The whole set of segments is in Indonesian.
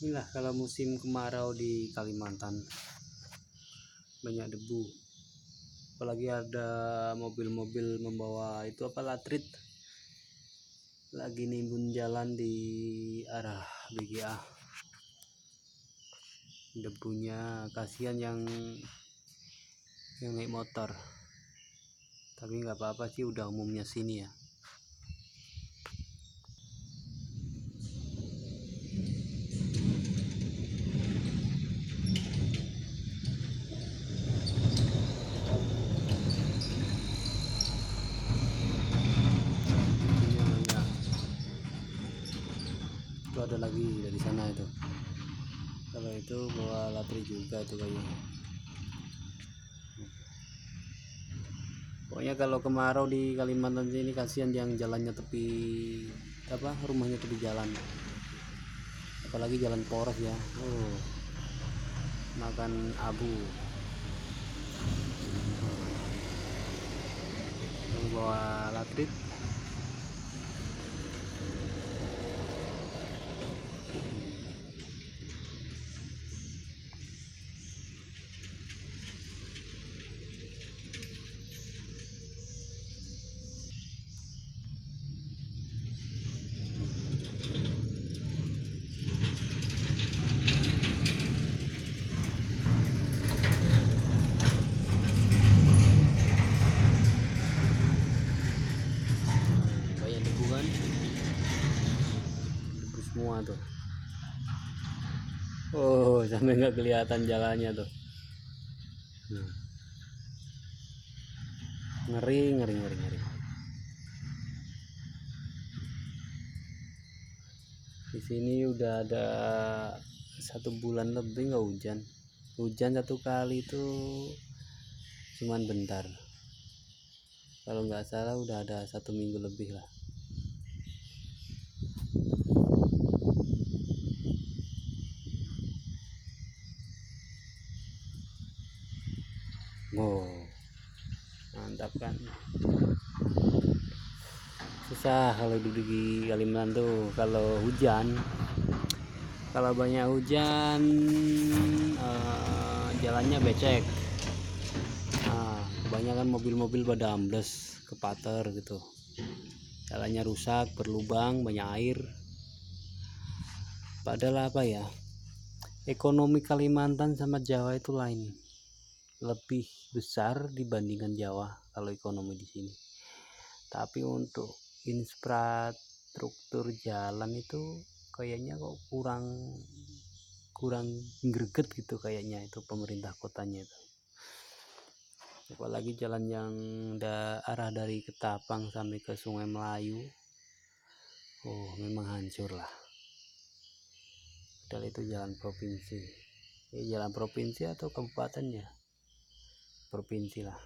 Inilah kalau musim kemarau di Kalimantan, banyak debu. Apalagi ada mobil-mobil membawa itu apa, latrit, lagi nimbun jalan di arah BGA. Debunya kasihan yang naik motor, tapi nggak apa-apa sih, udah umumnya sini ya. Itu ada lagi dari sana itu. Kalau itu bawa latri juga itu kayaknya. Pokoknya kalau kemarau di Kalimantan ini kasihan yang jalannya tepi apa, rumahnya tepi jalan. Apalagi jalan poros ya. Makan abu. Yang bawa latrit banyak debu kan, debu semua tuh. Sampai nggak kelihatan jalannya tuh. Ngeri. Di sini udah ada 1 bulan lebih nggak hujan. Hujan 1 kali itu cuman bentar. Kalau nggak salah udah ada 1 minggu lebih lah. Mantap kan. Susah kalau duduk di Kalimantan tuh kalau hujan. Kalau banyak hujan jalannya becek. Kebanyakan mobil-mobil pada ambles ke pater gitu. Jalannya rusak, berlubang, banyak air. Padahal apa ya, ekonomi Kalimantan sama Jawa itu lain, lebih besar dibandingkan Jawa kalau ekonomi di sini. Tapi untuk infrastruktur jalan itu kayaknya kok kurang greget gitu kayaknya, itu pemerintah kotanya itu. Apalagi jalan yang arah dari Ketapang sampai ke Sungai Melayu, memang hancur lah. Padahal itu jalan provinsi. Jalan provinsi atau kabupaten ya? Provinsi lah.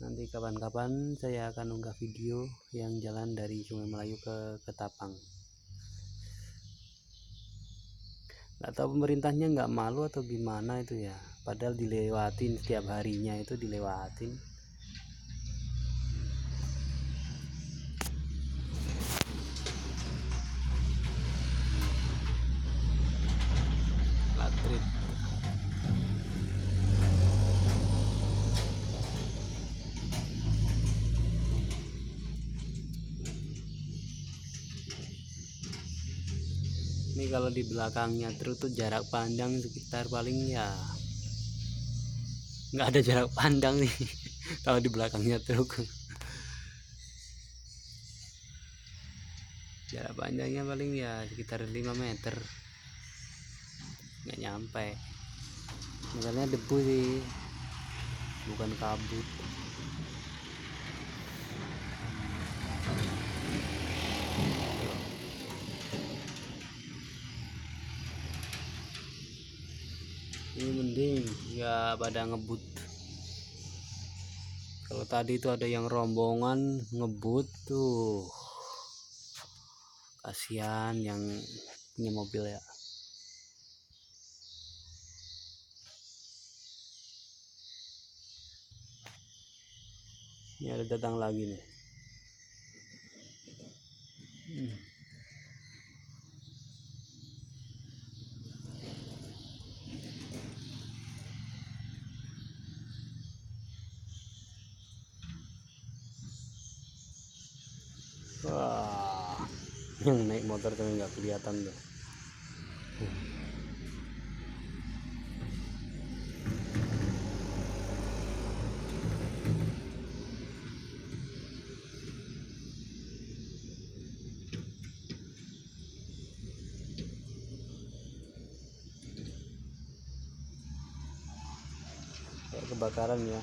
Nanti kapan-kapan saya akan unggah video yang jalan dari Sungai Melayu ke Ketapang. Nggak tahu pemerintahnya nggak malu atau gimana itu ya, padahal dilewatin setiap harinya, itu dilewatin. Latrit. Ini kalau di belakangnya truk tuh jarak pandang sekitar paling ya nggak ada jarak pandang nih kalau di belakangnya truk. Jarak pandangnya paling ya sekitar 5 meter, nggak nyampe. Misalnya debu sih, bukan kabut. Ini mending ya pada ngebut. Kalau tadi itu ada yang rombongan ngebut tuh, kasihan yang punya mobil ya. Ini ada datang lagi nih. Wah, yang naik motor tapi nggak kelihatan tuh. Kayak kebakaran ya.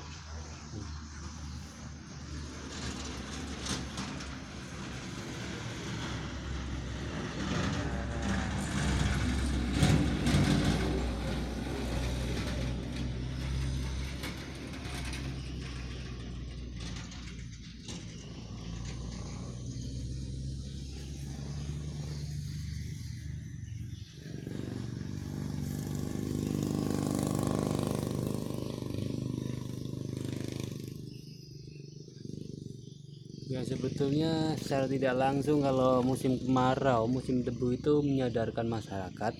Ya sebetulnya secara tidak langsung kalau musim kemarau, musim debu itu menyadarkan masyarakat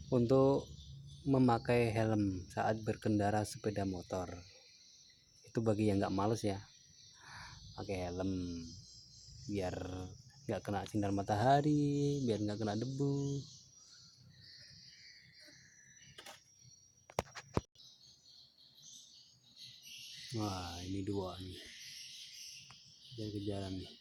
untuk memakai helm saat berkendara sepeda motor. Itu bagi yang nggak males ya, pakai helm biar nggak kena sinar matahari, biar nggak kena debu. Wah, ini dua nih, kejar-kejaran nih.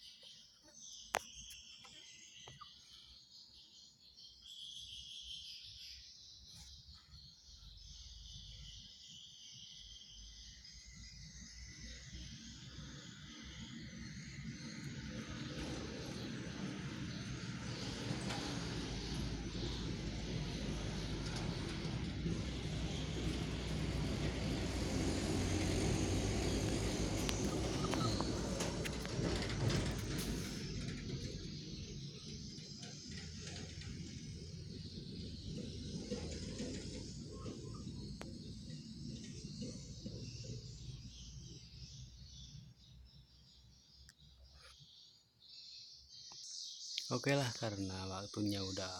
Oke lah, karena waktunya udah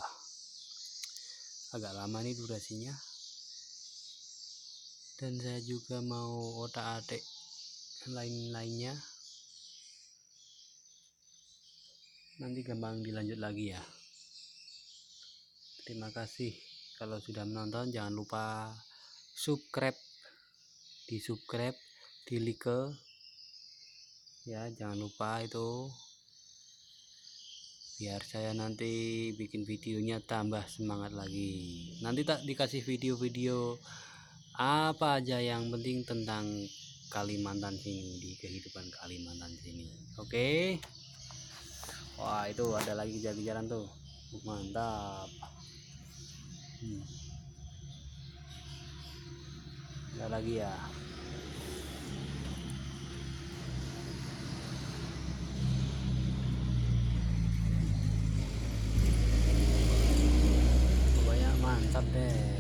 agak lama nih durasinya, dan saya juga mau otak-atik lain-lainnya, nanti gampang dilanjut lagi ya. Terima kasih kalau sudah menonton. Jangan lupa subscribe, di like ya, jangan lupa itu, biar saya nanti bikin videonya tambah semangat lagi. Nanti tak dikasih video-video apa aja, yang penting tentang Kalimantan sini, di kehidupan Kalimantan sini. Oke. Wah, itu ada lagi kejar-kejaran tuh, mantap. Ada lagi ya. Pokoknya mantap deh.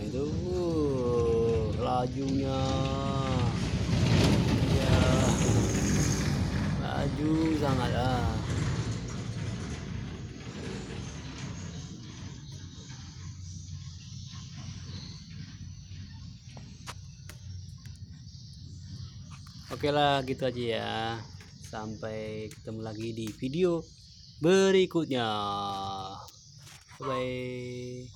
Itu lajunya ya, laju sangat Oke lah, gitu aja ya. Sampai ketemu lagi di video berikutnya. Bye.